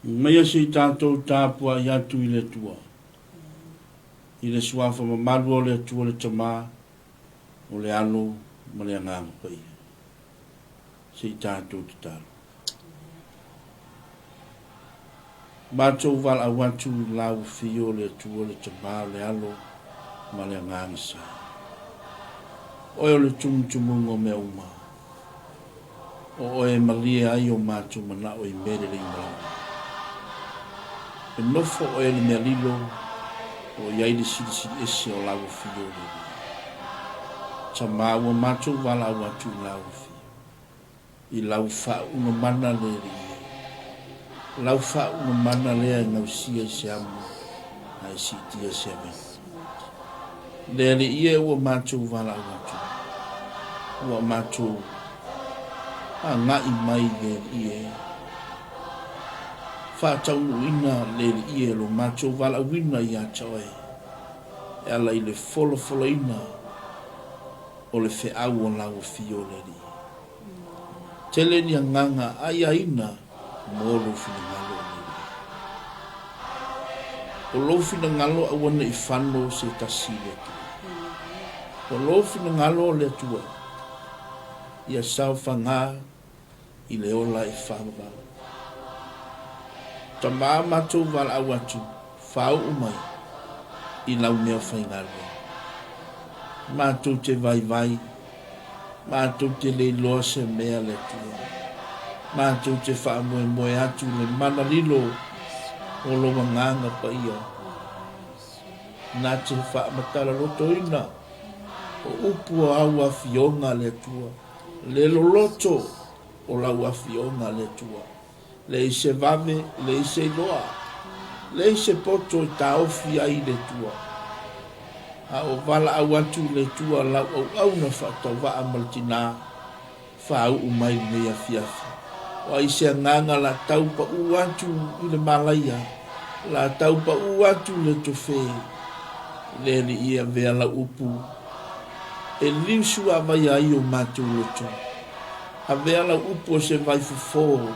Mea se tātou tāpua i atu i le tua. I le suafa ma malu o le tua le tamā, o le alo, ma le anganga pa ia. Se tātou te tālu. Mātou val awatu lau fio le tua le tamā, le alo, ma le anganga sa. Oe o le tumutumungo mea uma. O oe malia ai o mātou mana o i mere le imalau. E nofo o ele mea lilo o iai le sisi ese o lau fio le. Ta maua mātou wala au atu lau fio. I lau wha una mana le ri. Lau wha una mana lea ngau sia se amu ai si tia se ame. Le le ie ua mātou wala au atu. Ua mātou a ngai mai le ie. Whātau ina le ie lo mātou wala wina i a taoe. E ala i le fola ina o le whe au o lau fio le ri. Tele ni a nganga ai a ina mo lo fina ngalo le ri. O lo fina ngalo a wana i whano se tasi le tu. O lo fina ngalo le tua. Ia sau whanga i le ola i whamabau. Ta maa mātou wala au atu, whao umai, i lau mea whaingaroa. Mātou te vai, mātou te leiloa se mea le tua. Mātou te whaamoe atu le mana lilo o lo nganga pa ia. Nā te whaamatara roto ina, o upu o au a fionga le tua. Le loloto o lau a fionga le tua. Le se vave, le se loa, le se poto i taofi ai le tua. A o vala au atu le tua lau au na whatau waa maltina, whau umai mea fiafi. O ai se nganga la tau pa u atu i le malaya, la tau pa u atu le tofe, le li ia vea la upu. E liusu a vai ai o matu loto. A vea la upu se vai fufo.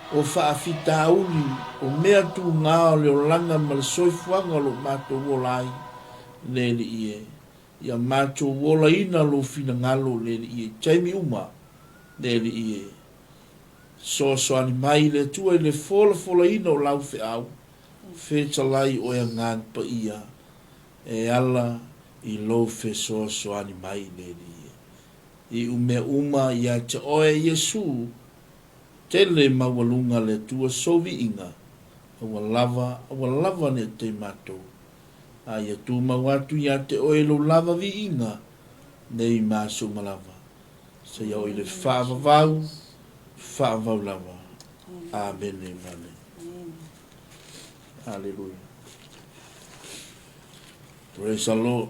O whaafita auli, o mea tu ngā o leo langa ma le soifuanga lo mātou wolai, le li ie. Ia mātou wola ina lo fina ngalo le li ie. Taimi uma, le li ie. So ani mai le tua i le fola ina o lau fe au. Fetalai o ia ngang pa ia. E ala i lo fe so ani mai le li ie. I ume uma ia te oe Yesu, tele mawalunga le tua sovi inga, awa lava ne te matou. Aia tu mawatu ia te oelo lava vi inga, nei maso malava. Sa iau i le whaavavau lava. Amen e mane. Hallelujah. Praise the Lord.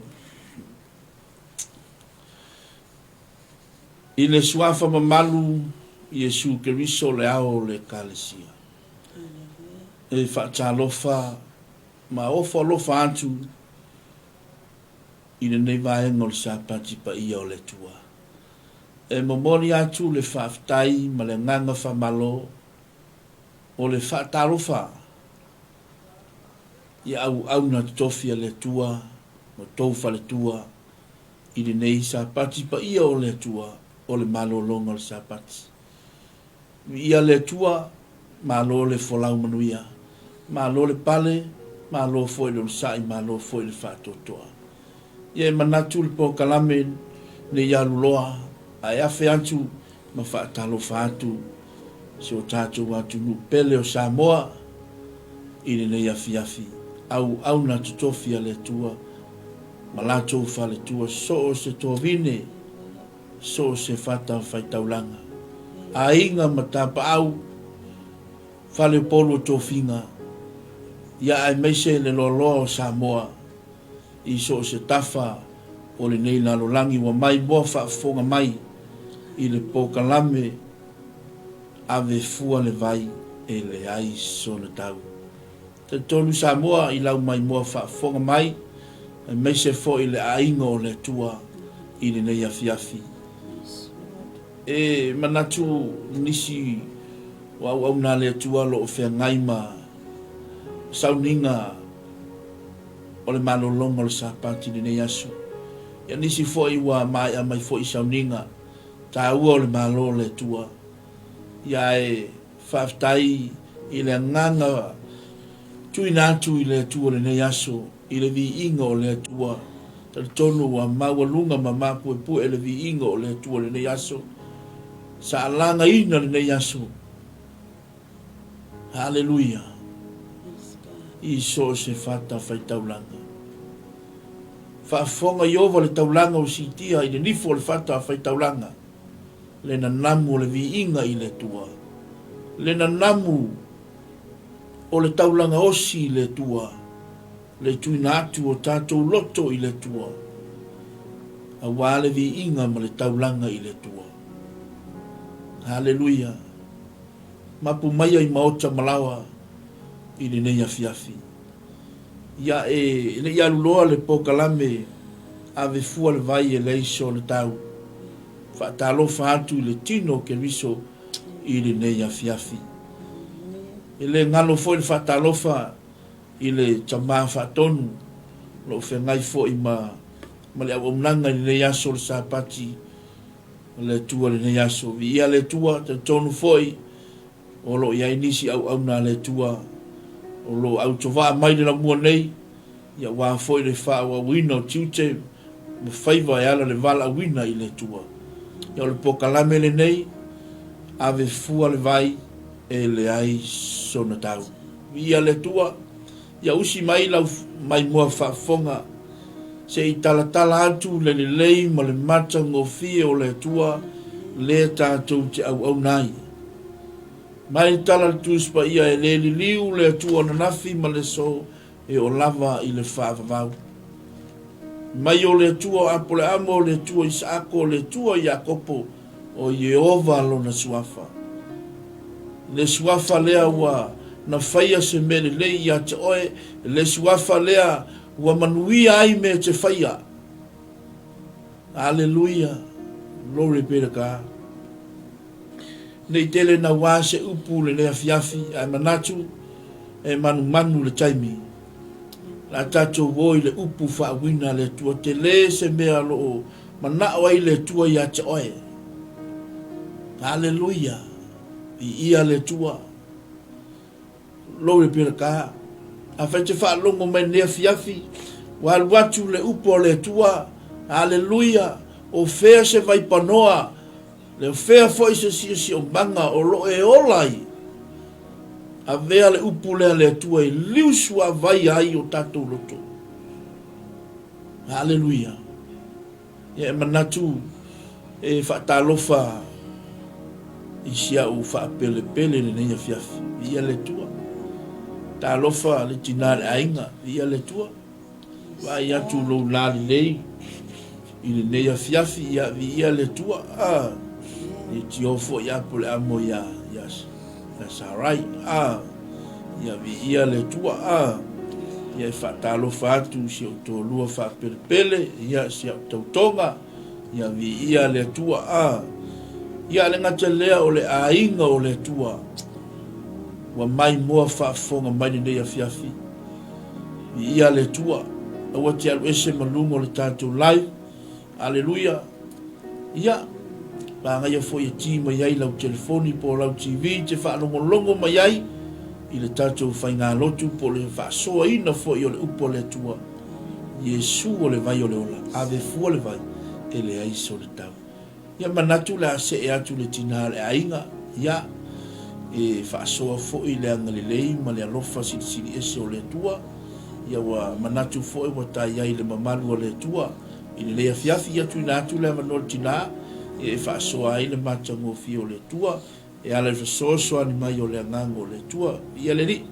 I le suafa mamalu, Yesu Keriso le ao le kalesia. E whaatalofa, ma ofa lofa atu, i le nei vaenga o le sapati pa ia o le tua. E momori atu le whaaftai, ma le nganga whamalo, o le whaatalofa, i au na tofia le tua, ma tofa le tua, i le nei sapati pa ia o le tua, o le malo longa o le sapati. Ia le tua, ma lo le folau manuia, ma lo le pale, ma lo foi le sai, ma lo foi le whātotoa. Ia manatu le po kalame ne ialu loa, a afe atu, ma whaatalo whātu, se o tātou atu nu pele o Samoa, i le nei afi, au na tutofia le tua, ma latou wha le tua, so o se toa vine, so o se whata whaitaulanga. A inga matapa au, whale polo tō whinga, ia ai meise le loa o Samoa, i so se tafa o le nei nalo langi wa mai moa whaafonga mai, i le pokalame ave fua le vai e Leai Sona tau. Te tonu Samoa i lau mai moa whaafonga mai, ai meise fo i le ainga o le tua, i le nei afiafi. E manatu nisi wa au na le tua lo fe ngai ma sauninga o le malolonga le sapati ni yasu ya nisi foi wa mai a mai foi sauninga ta ua o le malo le tua ya e faftai i le nganga tui natu i le tua le ne yasu i le vi inga o le tua ta tonu wa mawalunga ma mapu e pu e le vi inga o le tua le ne yasu sa alanga ina le ne yasu. Hallelujah. I so se fata fai taulanga. Fa fonga iova le taulanga o sitia i le nifo le fata fai taulanga. Le na namu le vi inga i le tua. Le na namu o le taulanga osi i le tua. Le tuina atu o tatou loto i le tua. A wale vi inga ma le taulanga i le tua. Hallelujah. Mapu maya i maota malawa i le nei afiafi. Ia e le ia luloa le pokalame ave fua le vai e le iso le tau. Fa talofa atu i le tino ke riso i le nei afiafi. E le ngalo fo i fa talofa i le tama fa tonu lo fe ngai fo i ma le aunanga i le nei aso le sapati le tua le nei aso. Ia le tua te tonu foi o lo ia inisi au na le tua o lo au tova mai le mua nei ia wa foi le fa wa wino tiute mo faiva ala le vala wina i le tua ia le pokalame le nei ave fua le vai e Leai Sona tau ia le tua ia usi mai la mai mo fa fonga se i tala atu le lei ma le mata ngofie o le tua le tatou te au nai. Mai tala tuspa ia e le liu le tua na nafi ma le so e o lava i le whaavavau. Mai o le tua apole amo le tua Isaako le tua Iakopo o Yehova lo na suafa. Le suafa lea wa na whaia se mele le ia te oe, le suafa lea wa manuia ai me te whaia. Hallelujah. Glory be to God. Nei tele na wā se upu le lea fiafi ai manatu e manu le taimi. La tatou woi le upu whaawina le tua te le se mea loo manao ai le tua ia te oe. Hallelujah. I ia le tua. Glory be to God. A whai te whaalongo mai lea fiafi walu watu le upu le tua. Hallelujah. O fea se vai panoa le fea foi se si o banga o lo e olai a vea le upu le tua i liusua vai ai o tatou loto. Hallelujah. Ia manatu e whaatalofa i sia u whaapele pele le neia fiafi ia le tua talofa le tinare ainga ia le tua vai atu lo lali lei i le neia fiafi ia le tua i tiofo ia pole amo ia yes that's all right ia le tua ia fatalo fatu si o to lua fa pele ia si o tautonga ia le tua ia le ngata lea o le ainga o le tua wa mai moa fa fonga mai ni neia fiafi ia le tua o te alu ese malungo le tatou live. Hallelujah. Ia ba ngai fo ye ti mai ai lau telefoni po lau TV te fa longo mai ai i le tatou fainga lotu po le fa so ina fo i le upo le tua Yesu o le vai o le ola ave fu le vai e le ai so le tau ia manatu la se e atu le tinale ainga ia e fa so fo i le anga le lei ma le alofa si ese o le tua ia wa manatu fo e wata ai le mamalu o le tua i le lea fiafi ia tu natu le manol tina e fa so ai le matango fi o le tua e ala fa so ani mai o le ngango le tua ia le ni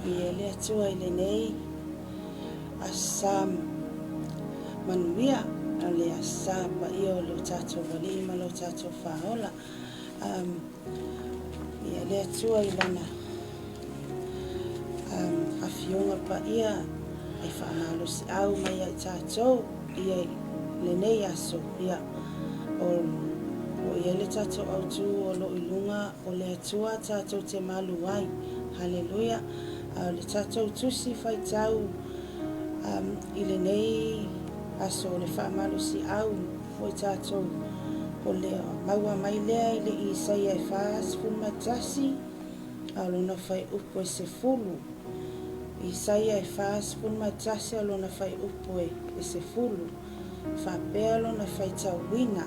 ia le tua i le nei asam manuia ale asam pa ia o lo tato wali ma lo tato faola ia le tua i lana afionga pa ia e whaamalo si au mai ai tātou ia le nei aso ia o ia le tatou autu o lo ilunga o le atua tatou te malu ai. Haleluia. Le tatou tusi faitau i le nei aso le whaamalusi au foi tatou o le maua mai lea i le Isaia e whaas matasi alona whai upo e se fulu. Isaia e whaas matasi alona whai upo e se fulu. Whapea alona whai tauina.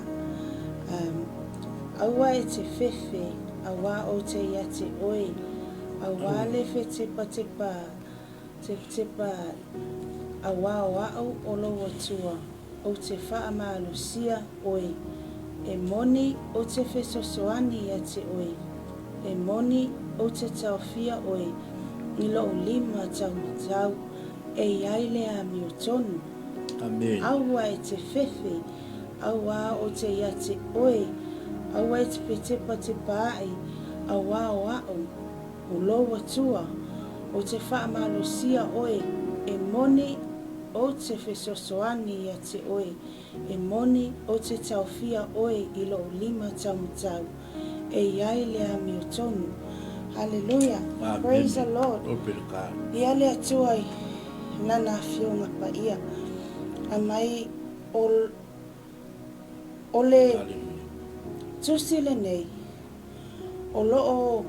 Aua e te whewhe, aua o te ia te oi, aua le whe tepa aua o au o loa tua, o te whaamalusia oi, e moni o te whesosoani ia te oi, e moni o te tauwhia oi, i lo lima tau, e iai le ami o tonu. Amen. Aua e te whewhe, aua o te ia te oi, aua e te petepa te paai, aua o au, o loa tua, o te whaamalusia oi, e moni o te whesosoani ia te oi, e moni o te tauwhia oi i lo lima tau, e iai le ami o tonu. Hallelujah. Amen. Praise the Lord. Opelka. Ia le atuai nana fionga pa ia. Amai ole Hallelujah. tusi le nei. O loo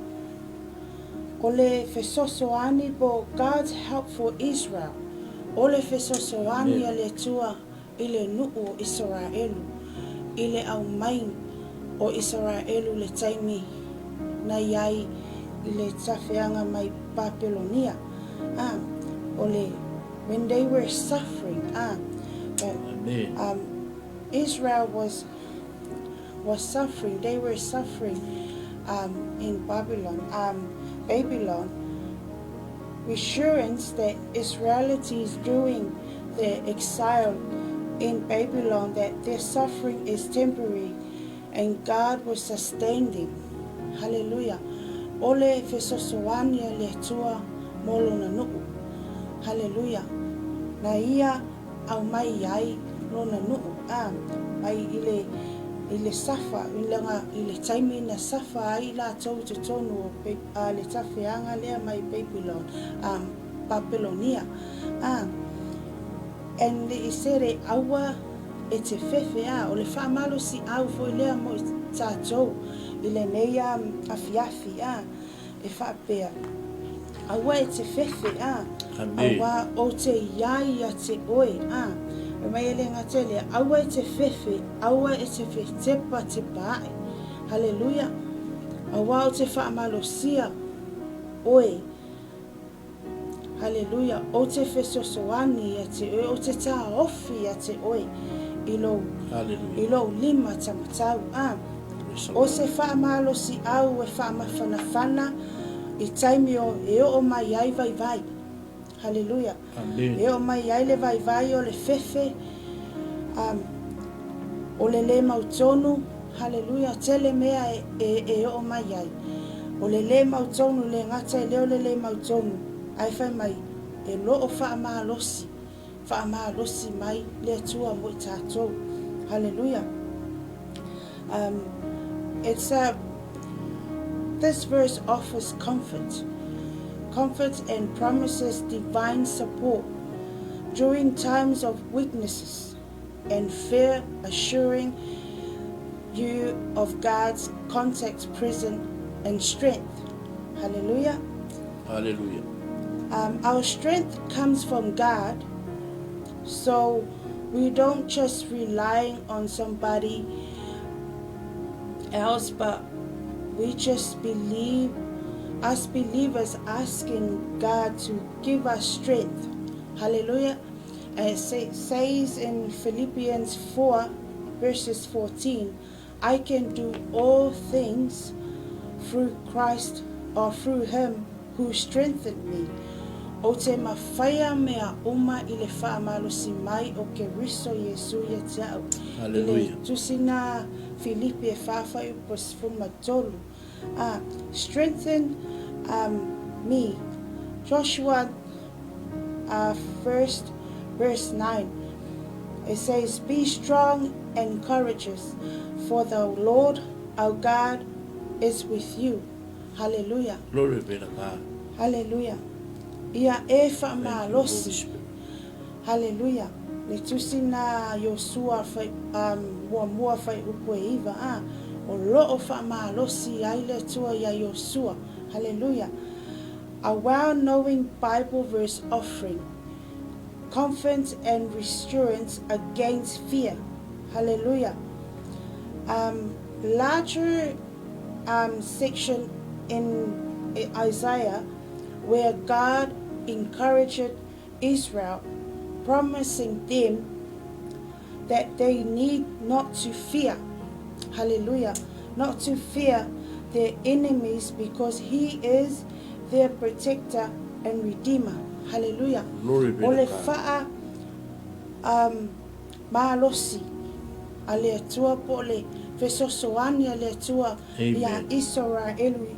o le fesosoani po God's help for Israel. O le fesosoani a le tua i le nuu Israelu. I le au mai o Israelu le taimi na iai i le tawhianga mai Babylonia. When they were suffering, Israel was suffering. They were suffering in Babylon. Assurance that Israelites during their exile in Babylon that their suffering is temporary and God will sustain them. Hallelujah. Ole fesosoania le tua molo na nuku. Hallelujah. Na ia au mai ai lona nuku. Ai ile safa ile taimi na safa ai la tau te tonu le tawhianga lea mai Babylon, Babylonia. And i sere aua e te whewhe o le whaamalo si au foi lea mo i tātou i le nei afiafi e whaapea. Aua e te whewhe aua o te iai a te oe e mai ele ngatele aua e te whewhe, aua e te whetepa te pae. Hallelujah. Aua o te whaamalo sia oe. Hallelujah. O te whesosoani a te oe, o te tā ofi a te oe. I lo lima tamatau. O se whaamalo si au e whaamawhanawhana i taimi o e o mai ai vai. Hallelujah. Amen. E o mai ai le vai o le whewhe. O le mautonu. Hallelujah. Tele mea e o mai ai. O le mautonu le ngata e leo le mautonu. Ai whai mai e loo whaamalosi mai le atua mo i tātou. Hallelujah. This verse offers comfort and promises divine support during times of weaknesses and fear, assuring you of God's contact, presence, and strength. Hallelujah. Hallelujah. Our strength comes from God, so we don't just rely on somebody else, but we just believe, as believers, asking God to give us strength. Hallelujah. And it says in Philippians 4 verses 14, I can do all things through Christ or through him who strengthened me. O te mawhaia mea uma i le whaamalosi mai o ke riso Yesu ia te au. Hallelujah. I le tusina Filipi e whawhai upos fumatolu. Strengthen me. Joshua 1 verse 9. It says, be strong and courageous, for the Lord Our God is with you. Hallelujah. Glory be to God. Hallelujah. Ia e Thank you, Holy whaamalosi. Spirit. Hallelujah. Le tusi na Yosua fai mua fai upo e iwa o loo whaamalosi ai le tua ia Yosua. Hallelujah. A well-knowing Bible verse offering comfort and reassurance against fear. Hallelujah. Larger section in Isaiah where God encouraged Israel, promising them that they need not to fear. Hallelujah. Not to fear their enemies because He is their protector and redeemer. Hallelujah. Glory be Ole to God. fa'a maalosi ale atua po le fesosoani ale atua ia Amen. Israelu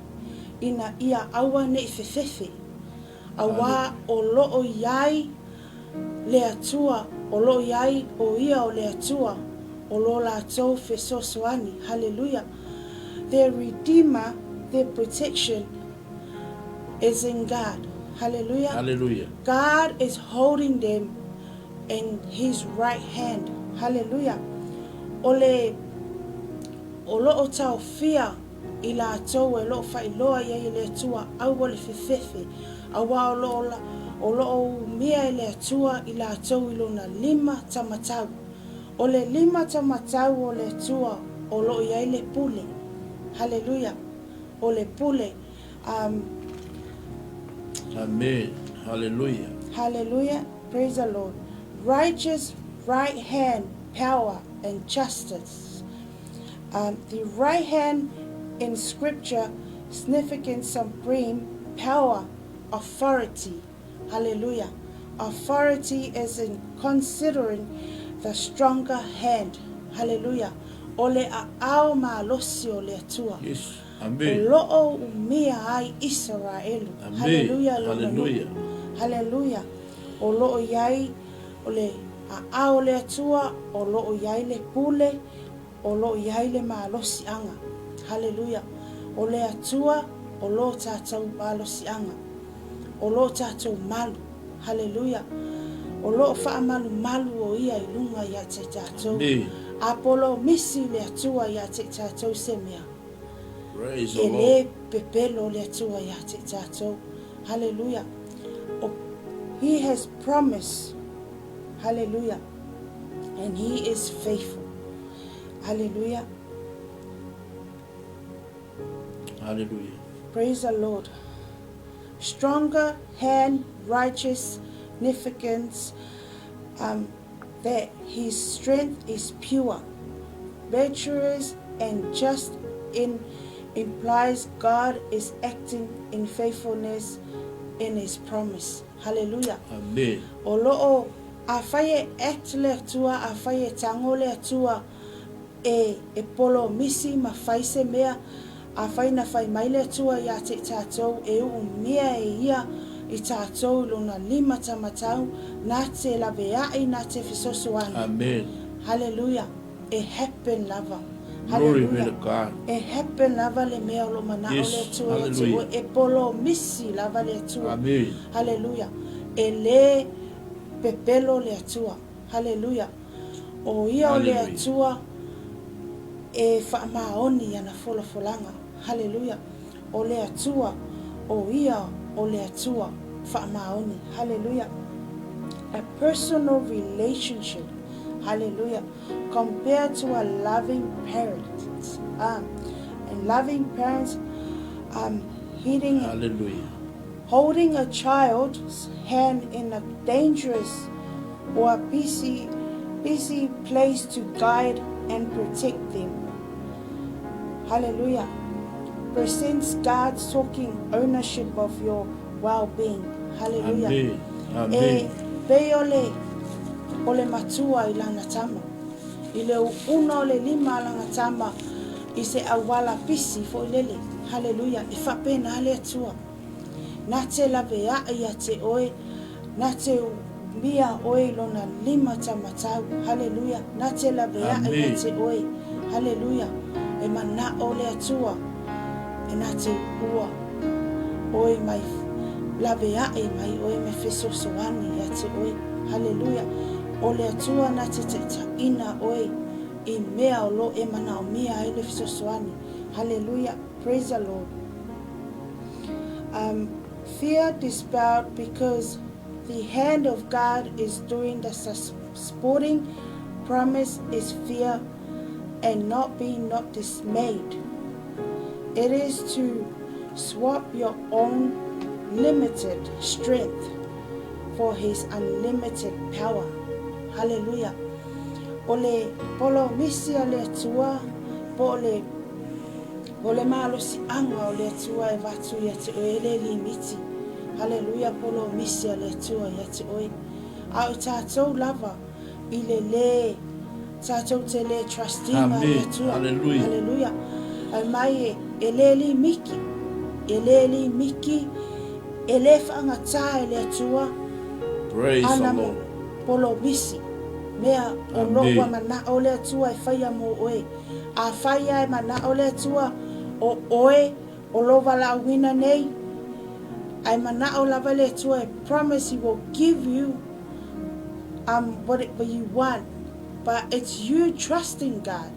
ina ia awa ne fefefe awa Hallelujah. o loo iai le atua o loo iai o ia o le atua o lo lātou fesosoani. Hallelujah. Their redeemer, their protection is in God. Hallelujah. Hallelujah. God is holding them in His right hand. Hallelujah. Ole o loo tau fia i lātou e loo whailoa ia i le atua au o le fefefe. Awa o loo mia i le atua i lātou i lona 5 tamatau. O le 5 tamatau o le atua o loo ia i le pule. Hallelujah. O le pule. Amen. Hallelujah. Hallelujah. Praise the Lord. Righteous right hand power and justice. The right hand in scripture significant supreme power, authority. Hallelujah. Authority is in considering the stronger hand. Hallelujah. Ole a ao malosi o le atua. Yes. O Amen. loo umia ai Israelu. Amen. Hallelujah. Hallelujah. Hallelujah. O loo iai o le a ao le atua, o loo iai le pule, o loo iai le malosi anga. Hallelujah. O le atua, o loo tātou malosi anga. O loo tātou malu. Hallelujah. O loo wha malu malu o ia i lunga ia te tātou. Amen. Apolo misi le atua ia te tātou semea. Praise the E Lord. le pepelo le atua ia te tātou. Hallelujah. He has promised. Hallelujah. And He is faithful. Hallelujah. Hallelujah. Praise the Lord. Stronger hand, righteous significance, that His strength is pure, virtuous, and just implies God is acting in faithfulness in His promise. Hallelujah. Amen. O loo a whaie act le atua, a whaie tango le atua, e polo misi ma whaise mea, a whai na whai mai le atua ia te tātou, e mea e ia i tātou lona 5 tamatau, nā te laweai, nā te whisosoani. Amen. Hallelujah. It happened, lover. Glory be to Hallelujah. God. E hepe lava le mea o lo mana Yes, o le atua ia te hallelujah. o e polo misi lava le atua. Amen. Hallelujah. E le pepelo le atua. Hallelujah. O ia o le Hallelujah. atua e whaamaoni ana folanga. Hallelujah. O le atua o ia o le atua whaamaoni. Hallelujah. A personal relationship. Hallelujah. Compared to a loving parent. And loving parents Hallelujah. holding a child's hand in a dangerous or a busy place to guide and protect them. Hallelujah. Presents God's talking ownership of your well-being. Hallelujah. Amen. E Amen. pe ole matua i lana tama. I le una o le 5 langa tama i se awala pisi fo lele. Hallelujah. I whapena ale atua. Nā te lawea ia te oe. Nā te mia oe lona 5 tamatau. Hallelujah. Nā te lawea ia Amen. te oe. Hallelujah. e mana o le atua e na te ua oi mai lave ae mai oi me fesoasoani ia te oi. Haleluia. O le atua na te taʻitaʻina oi i mea o lo e mana o mia ai le fesoasoani. Hallelujah. Praise the Lord. Fear dispelled because the hand of God is doing the supporting. Promise is fear and not dismayed. It is to swap your own limited strength for his unlimited power. Hallelujah. Ole polo misi ale tua ole malosi anga ole tua e vatu ia te oele limiti. Hallelujah. Polo misi ale tua ia te oi. Au tātou lava i le tātou te le trustee ale tua. Hallelujah. Hallelujah. Ai mai e le limiki. E le limiki. E le whaangata e le tua. Praise the Lord. Polo misi. Mea o loa mana o le tua e whaia mo oe. A whaia e mana o le tua o oe o lova la wina nei. Ai mana o lava le tua e promise he will give you what you want. But it's you trusting God.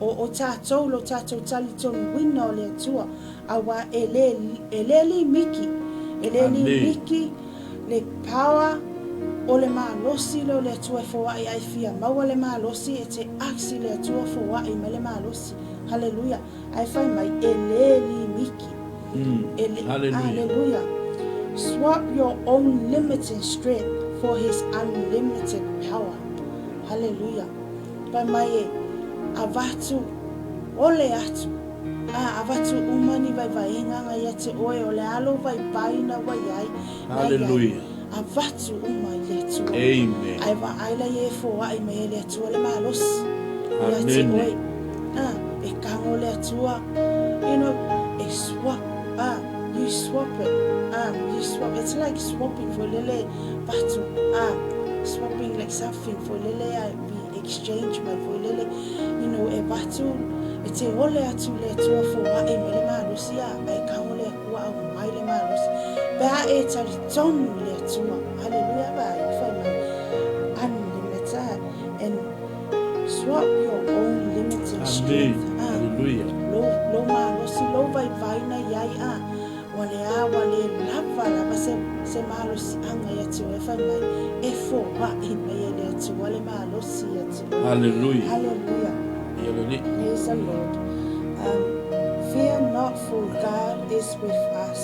O tātou lo tātou tali tonu wina o le tua. Awa e le li miki. E le li miki le power o le malosi lo le tua fawai ai fia maua le malosi e te aksi le tua fawai ma le malosi. Hallelujah. Ai fai mai e le li miki. Hallelujah. Swap your own limited strength for his unlimited power. Hallelujah. Pai mai e avatu ole atu. Avatu umani vai nganga ia te oe o le alo vai paina vai ai. Hallelujah. Avatu uma le tua. Amen. Ai va ai la ye fo ai me le tua le malos. Ia te oe. E kango le tua. You know, e swap. You swap it. You swap. It's like swapping for lele vatu. Swapping like something for lele. Be exchange my for lele. You know, e vatu. E te ole atu le tua fo ai me le malos ia. E kango le kua au mai le malos. Ba e tari tonu le tua. Hallelujah. Ba e fai mai unlimited. And swap your own limited strength. Hallelujah. Lo malosi lo vai na yai wale lava se malosi anga ya te fai mai e fo wa i mai le te wale malosi ya te. Hallelujah. Hallelujah. Praise the Lord. Fear not, for God is with us.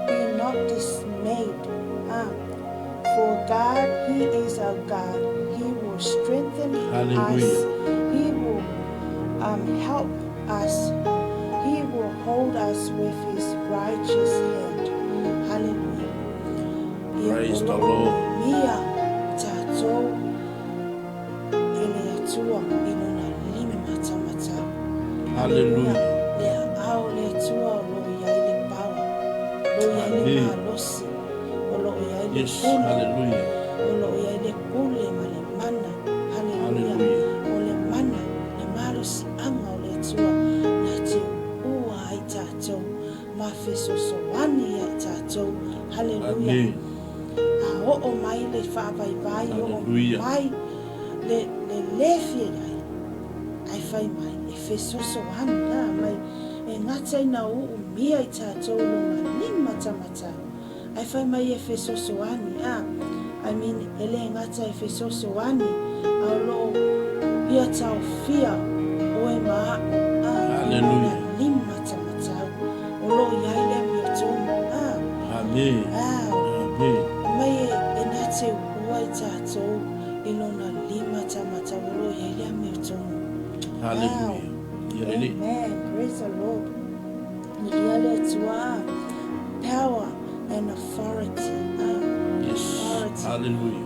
Be not dismayed. For God, he is our God. He will strengthen us. He will help us. He will hold us with his righteous hand. Hallelujah. Praise the Lord. Mia tatou ele atua inona lime mata. Hallelujah. Le ao le atua lo ia le pau. Lo ia le malosi. O lo ia le pule. Hallelujah. O lo ia le pule ma le mana. Hallelujah. O le mana le malosi anga o le atua na te ua ai tatou. Ma fesoso wani ai tatou. Hallelujah. O mai le whaavai o mai le lefie ai fai mai e fesoso ana mai e ngata ina o mia i tātou longa nima tamata ai fai mai e fesoso ani I mean ele ngata e fesoso ani au lo ia tau fia o e maa Hallelujah. Nima tamata o lo ia ile mi o tonu Amen. Amen. mai e nate uai tātou ilona lima tamata olo ia me tonu. Hallelujah. Amen. Praise the Lord. Ia le tua power and authority. Yes. Authority. Hallelujah.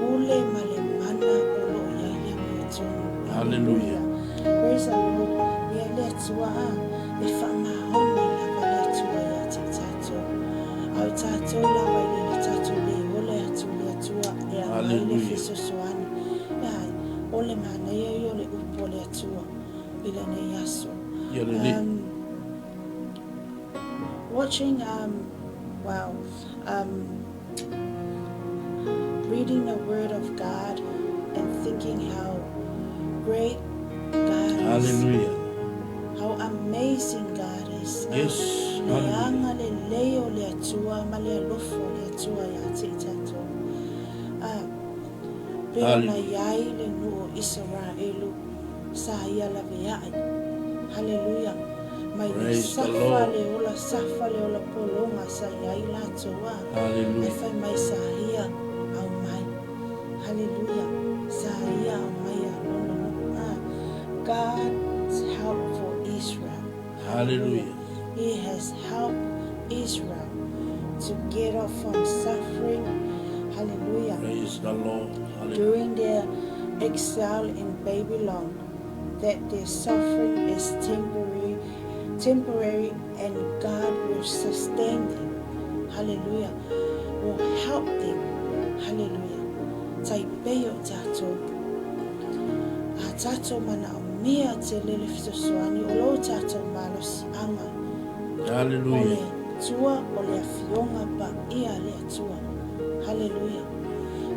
Ole male mana olo ia me tonu. Hallelujah. Praise the Lord. Ia le tua e whama honi lava le tua ia te tātou. Au tātou lava le tātou le ole atu le tua e a mai le fisosoani. Ole mana ia le upo le tua. ila nei aso. Ia lele. Watching, reading the Word of God and thinking how great God is, Hallelujah. how amazing God is. Yes. Le Hallelujah. anga le leo le atua, ma le alofo le atua ya te tato. Peo na iai le nuo Israelu sa ia la veai. Hallelujah. Mai le Praise the safa Lord. le ola safa le ola polonga sa iai la toa. E Hallelujah. fai mai sa ia au mai. Hallelujah. Sa ia au mai a lono. God's help for Israel. Hallelujah. He has helped Israel to get off from suffering. Hallelujah. Praise the Lord. Hallelujah. During their exile in Babylon, that their suffering is temporary, and God will sustain them. Hallelujah. Will help them. Hallelujah. Tai peo tato. A tato mana o mea te lele fitosoani o lo tato malos anga. Hallelujah. Ole tua o le afionga pa ia le atua. Hallelujah.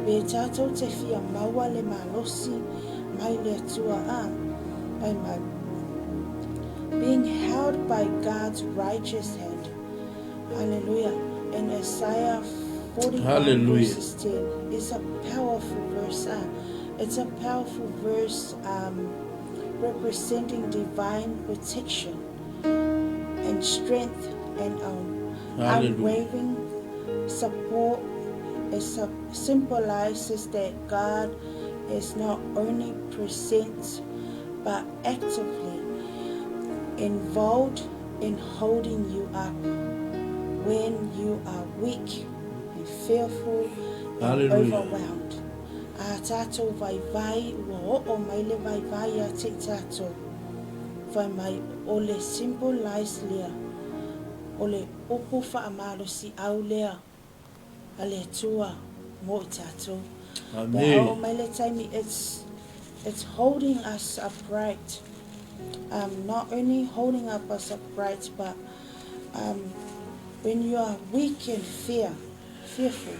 Be tato te fia maua le malosi mai le atua by my being held by God's righteous hand. Hallelujah. And Isaiah 41 Hallelujah. verses 10 is a powerful verse. It's a powerful verse representing divine protection and strength and unwavering support. It symbolizes that God is not only present but actively involved in holding you up when you are weak and fearful and Hallelujah. overwhelmed. A tato vai vai ua o mai le vai vai a te tato vai mai o le symbolize lea o le upu whaamalo si au lea a le tua mo i tato. But o mai le taimi it's holding us upright. Not only holding us upright, but when you are weak and fearful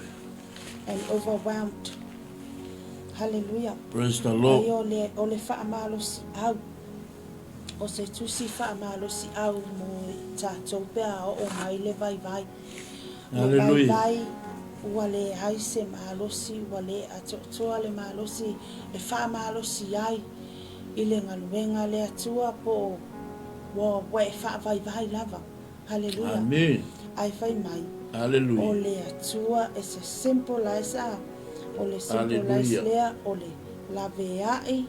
and overwhelmed. Hallelujah. Praise the Lord. Ai o le whaamalo si au. O se tusi whaamalo si au mo i tātou pēa o mai le vai vai. Hallelujah. Le vai vai ua le haise malosi, ua le atotoa le malosi, le whaamalosi ai. I le ngaluenga le atua po wa e wha vai vai lava. Hallelujah. Amen. Ai whai mai. Hallelujah. O le atua is a symbolizer. O le symbolize Hallelujah. lea o le laveai,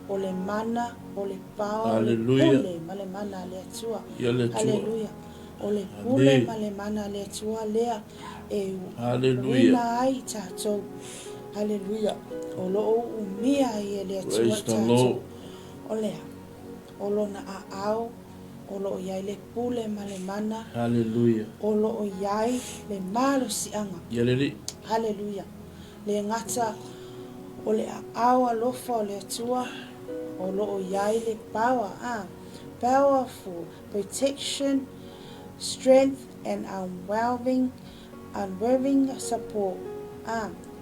o le mana, o le pao, o le Hallelujah. pule ma le mana le atua. Ia le tua. Hallelujah. O le pule Amen. ma le mana le atua lea e Hallelujah. wina ai tātou. Hallelujah. O loo umia i le atua Praise the tātou. Lord. O lea. O lo na a au. O lo iai le pule ma le mana. Hallelujah. O lo iai le malo si anga. Ia lele. Hallelujah. Le ngata o le awa lofa o le atua. O lo iai le power. Powerful protection, strength, and unwavering support.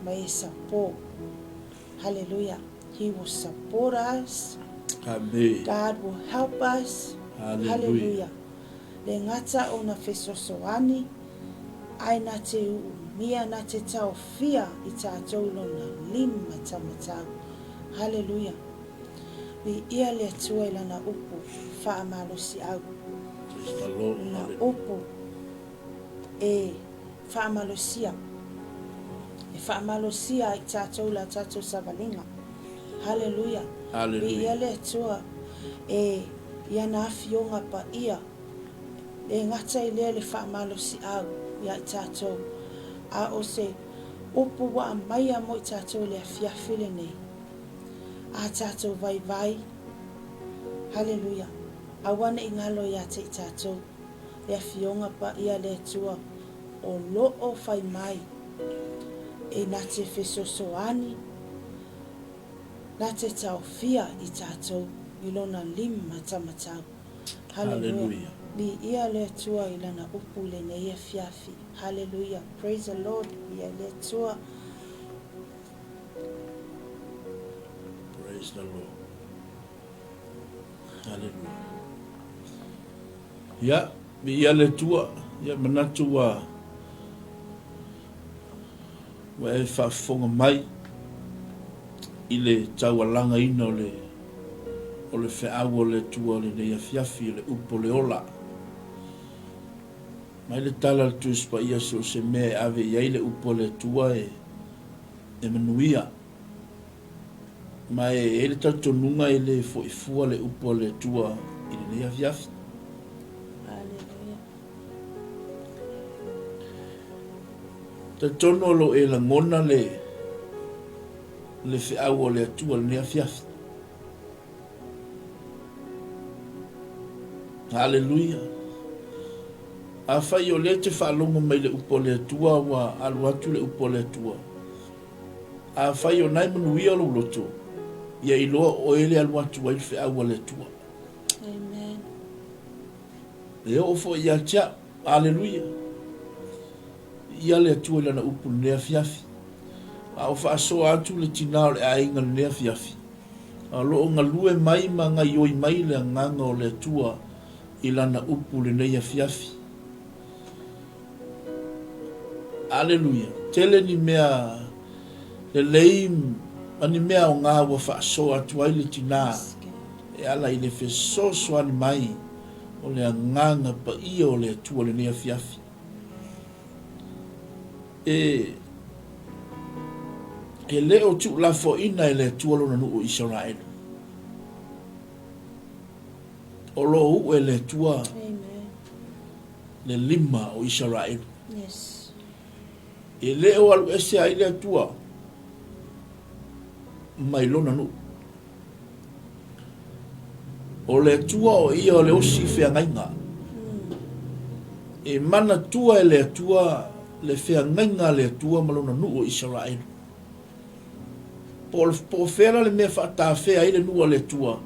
May support. Hallelujah. He will support us. Amen. God will help us. Hallelujah. Hallelujah. Le ngata o na fesosoani, ai na te mia na te tau fia i tātou lona lima tamatau. Hallelujah. Vi ia le atua i lana upu whaamalosi au. Praise the Lord. Na Hallelujah. upu e whaamalosia. E whaamalosia i tātou la tātou savalinga. Hallelujah. Vi ia Hallelujah. le atua e ia na afionga pa ia. E ngata i lea le whaamalosi au ia i tātou. A o se upu wa maia mo i tātou le afiafile nei. A tātou vai vai. Hallelujah. Awana i ngalo ia te i tātou. Le afionga pa ia le atua. O loo whai mai. E na te whesosoani. Na te tau fia i tātou. i lona lima tamatau. Hallelujah. Li ia le atua i lana upu le neia fiafi. Hallelujah. Praise the Lord. Ia le atua. Praise the Lord. Hallelujah. Ya, ia le tua, ia manatu wa e whaafonga mai i le taualanga ina o le whiau o le tua o le neia fiafi, le upo le ola. Mai le tala le tuispa ia so se mea ave iai le upo le tua e manuia. Mai e le tatonunga i le foifua le upo le tua i le neia fiafi. Hallelujah. Tatono lo e la ngona le whiau o le atua le neia fiafi. Hallelujah. A whai o le te whaalonga mai le upo le atua wa alu atu le upo le atua. A whai o nai manuia lo loto. Ia iloa o ele alu atu wa il whiau o le atua. Amen. E o fo ia tia. Hallelujah. Ia le atua lana upo le nea fiafi. A o whaasoa atu le tinao le ainga le nea fiafi. A lo o ngalue mai ma ngai oi mai le nganga o le atua i lana upu le nea fiafi. Hallelujah. Tele ni mea le leim ani mea o ngā wa whaasoa atu ai le tina. E ala i le whesoso ani mai o le nganga pa ia o le atua le nea fiafi. E leo tu la fo ina le tua lo nu o Israel. O lo u le tua. Amen. Le lima o Israel. Yes. E leo alu ese ai le tua. Mai lo nu. O le tua o ia o le osi fea ngainga. E mana tua e le tua le fea ngainga le tua malona nu o Israel. Po fera le mea whaata fea i le nua le tua.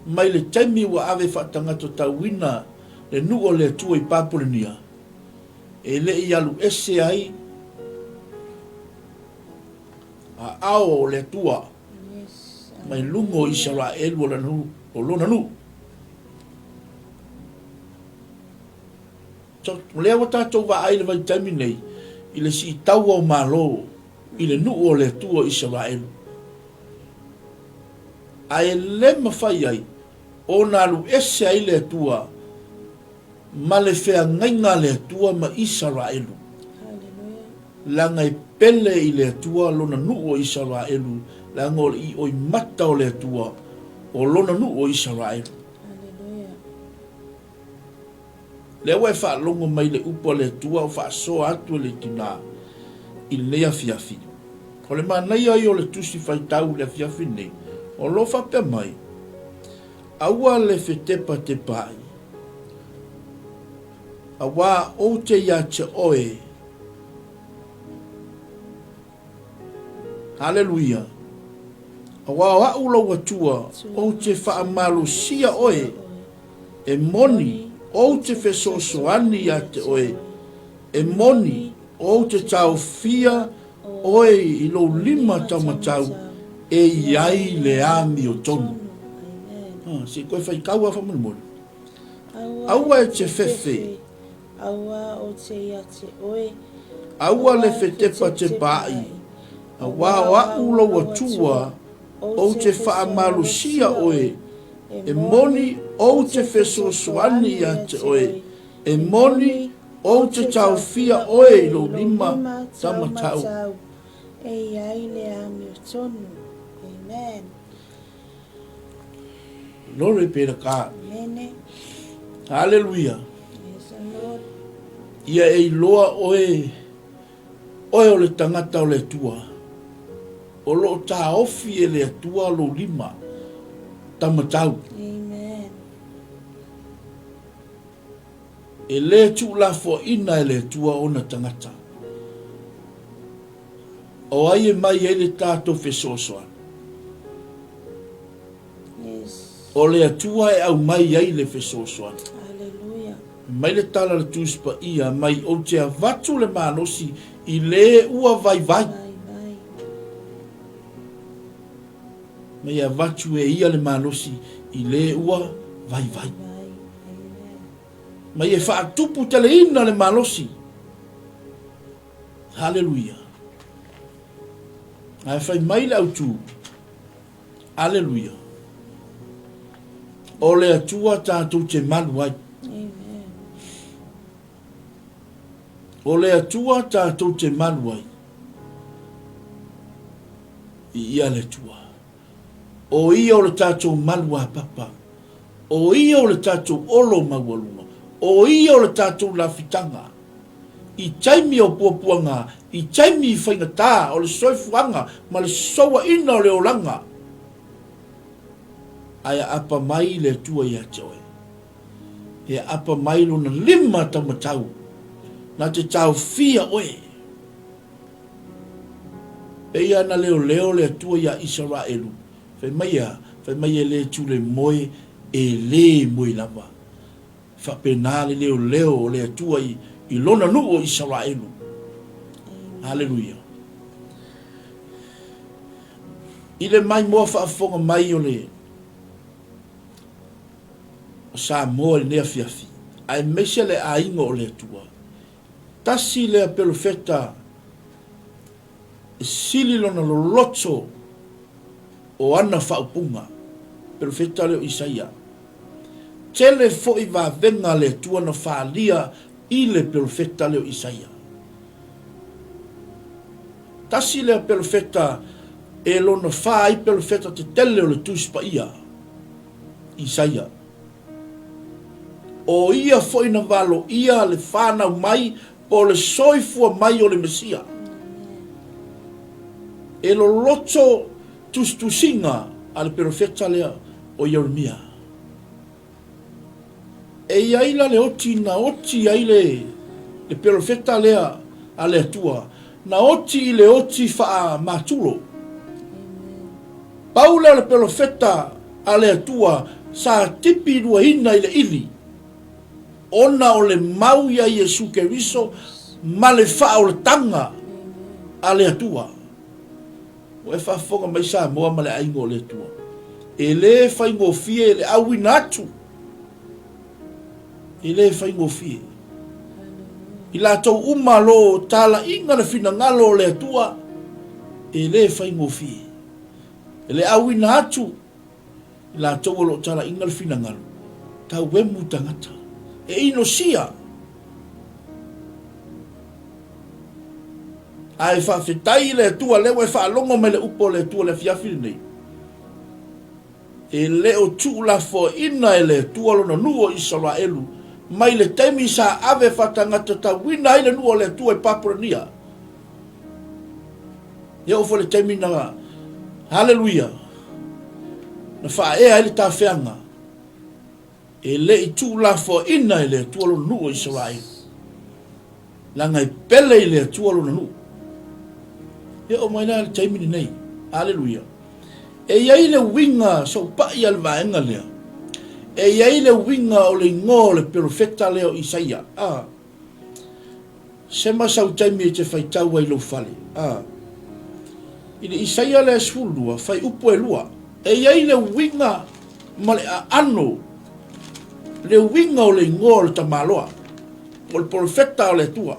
Mai le taimi wa ave whaatangato tauina le nua le tua i Papurenia. E le i alu ese ai a ao le tua. Yes. Mai lungo i Israel o lanu o lona nu. So, lea wa tātou wa aile vai taimi nei i le si taua o malo i le nuu o le tua Israel. A e le mawhai ai, o nā lu ese ai le tua, ma le whea ngainga le tua ma Israelu. Hallelujah. Langa i pele i le tua lona nuu o Israelu, langa o i oi mata o le tua, o lona nuu o Israelu. Hallelujah. Le awa e whaalongo mai le upo le tua o whaasoa atu le tina i lea fiafi. O le manai ai o le tusi whaitau le fiafi nei. O lo whapea mai. Aua le whetepa te pai. Awa o te ia te oe. Hallelujah. Awa o au lau atua o te whaamalo sia oe. E moni o te whesosoani ia te oe. E moni o te tau fia oe i lo lima taumatau e iai le ami o tonu. Si koe whai kaua whamunumuri. Aua e te whewhe. Aua o te ia te oe. Aua le whetepa te pai. Aua o au lau atua o te whaamalu sia oe. E moni o te whesosoani ia te oe. E moni o te tau fia oe i lo lima tamatau. E iai le ami o tonu. Amen. Lore pera ka. Amen. Hallelujah. Yes, Lord. Ia e loa oe. Oe o le tangata o le tua. O lo ta ofi e le tua lo lima. Tamatau. Amen. E le tu la fo ina e le tua o na tangata. O ai e mai e le tato fesosoa. Yes. O le atua e au mai ai le fesoasoani. Hallelujah. Mai le tala le tuspa ia mai o te avatu le manosi i le ua vai vai. Vai. Mai avatu e ia le manosi i le ua vai vai. Vai. Amen. Mai e whaatupu tele ina le manosi. Hallelujah. Ai fai mai le autu. Hallelujah. O le atua tātou te manu ai. Amen. O le atua tātou te manu ai. I ia le tua. O ia o le tātou manu a papa. O ia o le tātou olo mawalunga. O ia o le tātou lafitanga. I taimi o puapuanga. I taimi i whaingatā o le soifuanga. Ma le soa ina o le olanga. Ai apa mai le tua ia joe. E apa mai luna lima tamatau. Na te tau fia oe. E ia na leo le tua ia Israelu. Fai mai e le tu le moe e le moe lava. Fa pena le leo le tua i lona nu o Israelu. Hallelujah. Ile mai moa fa afonga mai o le sa mo le nea fiafi. Ai mesia le aingo o le tua. Tasi le pelofeta sili lona lo loto o ana whaupunga. Pelofeta leo Isaia. Tele fo i va venga le tua na whalia i le pelofeta leo Isaia. Tasi le pelofeta e lona wha i pelofeta te tele o le tuspa ia. Isaia. O ia foi na valo ia le whana mai o le soifua mai o le Mesia. E lo loto tustusinga al profeta lea o Jeremia. E iaila le oti na oti aile le profeta lea ale atua. Na oti le oti faa matulo. Paula le profeta ale atua sa tipi rua hina ile ili. Ona o le mau ia Yesu Keriso ma le wha o le tanga a le atua. O e whafonga mai sa moa ma le aingo le atua. E le whaingo fie le awi natu. E le whaingo fie. I la tau umalo tala inga na fina ngalo le atua. E le whaingo fie. E le awi natu. I la tau alo tala inga na fina ngalo. Tau wemu tangata. E ino sia. Ai whawhetai le tua lewa e whaalongo me le upo le tua le fiafiri nei. E leo tu la fo ina e le tua lona nuo Israelu. Mai le temi sa ave whatangata ta wina i le nuo le tua e Papurania. Ia ofo le temi na hallelujah. Na wha ea ele ta whianga. E le i tu la fo ina i le tua lona nuo Israelu. Langa i pele i le tua lona nuo. E o mai na le taimini nei. Hallelujah. E iai le winga so pa i alvaenga lea. E iai le winga o le ngō le profeta leo Isaia. Sema sau taimi e te whaitau ai lo fale. I le Isaia le asfulua, whai upo e lua. E iai le winga ma le ano. Le winga o le ngō le tamaloa. O le profeta o le tua.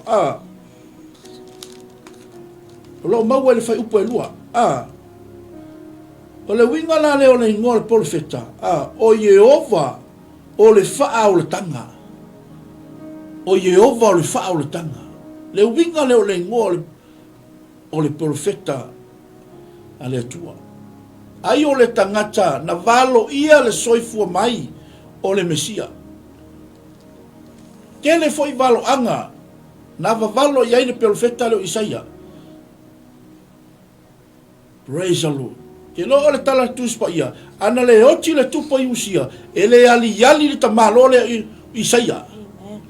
O lo maua le fai upo e lua. O le winga la le o le ngō le profeta. O Yehova o le faa o le tanga. O Yehova o le faa o le tanga. Le winga le o le ngō o le profeta a le atua. Ai o le tangata na valo ia le soifua mai o le Mesia. Kele foi valo anga na valo iai le profeta le Isaia. Praise the Lord. Ke lo le tala tuspa ia. Ana le oti le tupa i usia. E le ali le tamalo le Isaia. Amen.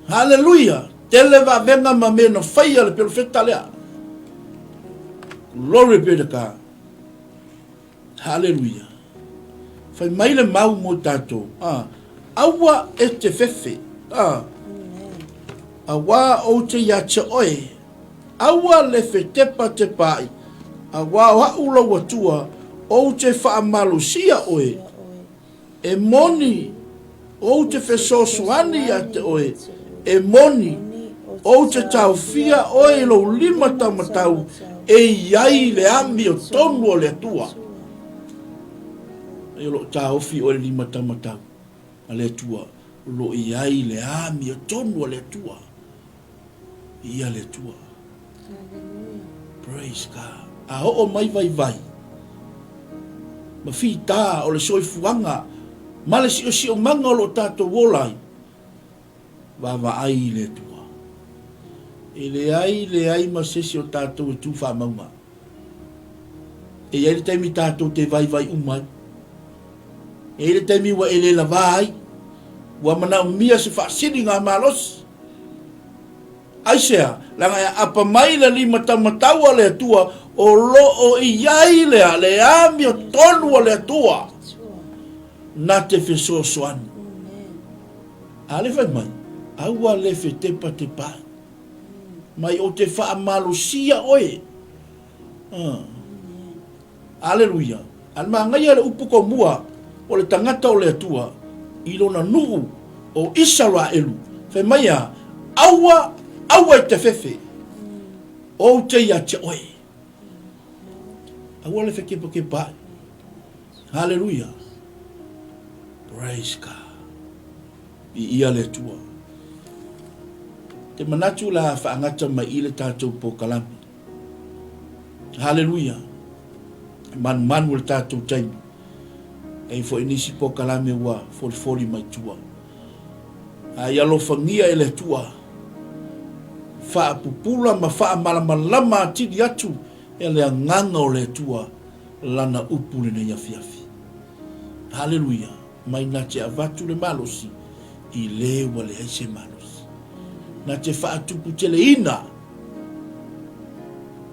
Hallelujah. Tele va venga ma meno faia le profeta lea. Glory be to God. Hallelujah. Fai mai le mau mo tātou. Aua e te fefe. Awa o te ia te oe. Aua le fe tepa te pai. Awa o haula watua o te wha malusia oe. E moni o te fe sosoani a te oe. E moni o te tau fia oe lo lima tamatau. E iai le ami o tonu o le tua. E lo tau fi o le lima tamatau. A le tua. Lo iai le ami o tonu o le tua. Ia le tua. Praise God. A ho o mai vai vai. Ma fi ta o le soifuanga. Ma le si o manga o lo tato wolai. Va ai le tua. E le ai ma sesi o tato e tu fa maunga. E ia le taimi tato te vai vai umai. E le taimi wa ele la vai. Wa mana umia se fa sini ngā malos. Aisea, langa ya apa mai la lima tamataua le tua o lo o iai lea le ami o tonu o le tua. Na te feso soani. Ale fai mai, aua le fe tepa te pai. Mai o te wha malusia oe. Aleluia. An maa ngai ale upuko mua o le tangata o le tua i lona nuu o Israelu. Fai mai a, aua te fefe. O te ia te oe. Aua le fe kepa ke pai. Hallelujah. Praise God. I ia le tua. Te manatu la whaangata mai i le tātou po kalami. Hallelujah. Man le tātou taimi. Ei fo inisi po kalami wa 40 mai tua. Ai alo whangia e le tua. Wha pupula ma wha malamalama atiri atu. E le nganga o le tua. Lana upule ne yafiafi. Hallelujah. Mai na te avatu le malosi. I lewa le aise malosi. Na te whaatupu te le ina.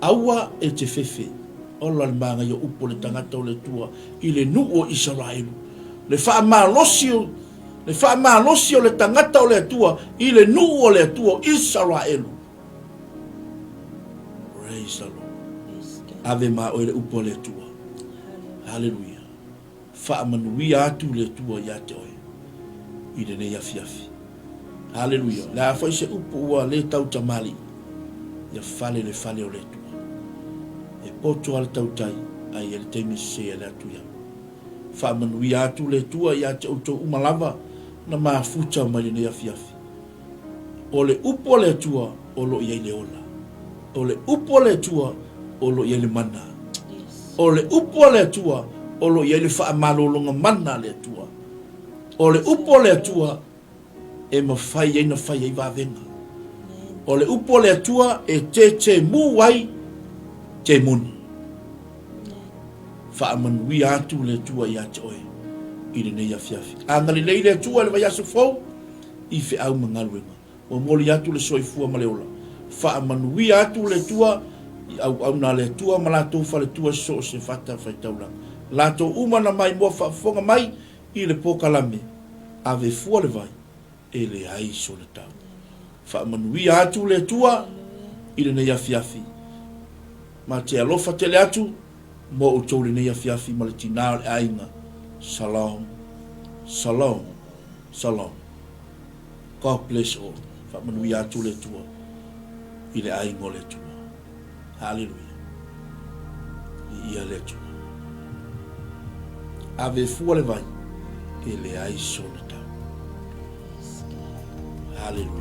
Aua e te fefe. Ola le manga yo upo le tangata o le tua. I le nu o Israelu. Le wha malosi o le tangata o le tua. I le nu o le tua Israelu. Praise the Lord. Ave ma o le upo le tua. Hallelujah. Wha manuia atu le tua ya te oe. I le ne yafiafi. Hallelujah. La foi se upu ua le tau tamali. Ya fale o le tua. E poto al tau tai. Ai el temi se ele atu ya. Fa manui atu le tua ya te auto umalava. Na maa futa mai le afiafi. O le upu le tua. O lo iai le ola. O le upu le tua. O lo iai le mana. O le upu le tua. O lo iai le faa malolonga mana le tua. O le upu le tua. E mawhai ei na whai ei wawenga. O le upo le atua e te muwai te muni. Wha amanui atu le atua i ate oe. I le nei afiafi. Angari nei le atua le vai asu fau. I fe au mangaluenga. O moli atu le soifua maleola. Wha amanui atu le atua. Au na le atua ma lato fa le tua so se fata fai taulanga. Lato umana mai mua whafonga mai. I le pokalame. Ave fua le vai. E le ai so le tau. Wha manui atu le tua, i le nei afiafi. Ma te alofa te le atu, mo o tau le nei afiafi ma le tina le ainga. Salam, salam, salam. God bless all. Wha manui atu le tua, i le ainga le tua. Hallelujah. I ia le tua. Ave fua le vai, e le ai so le tau. Hallelujah.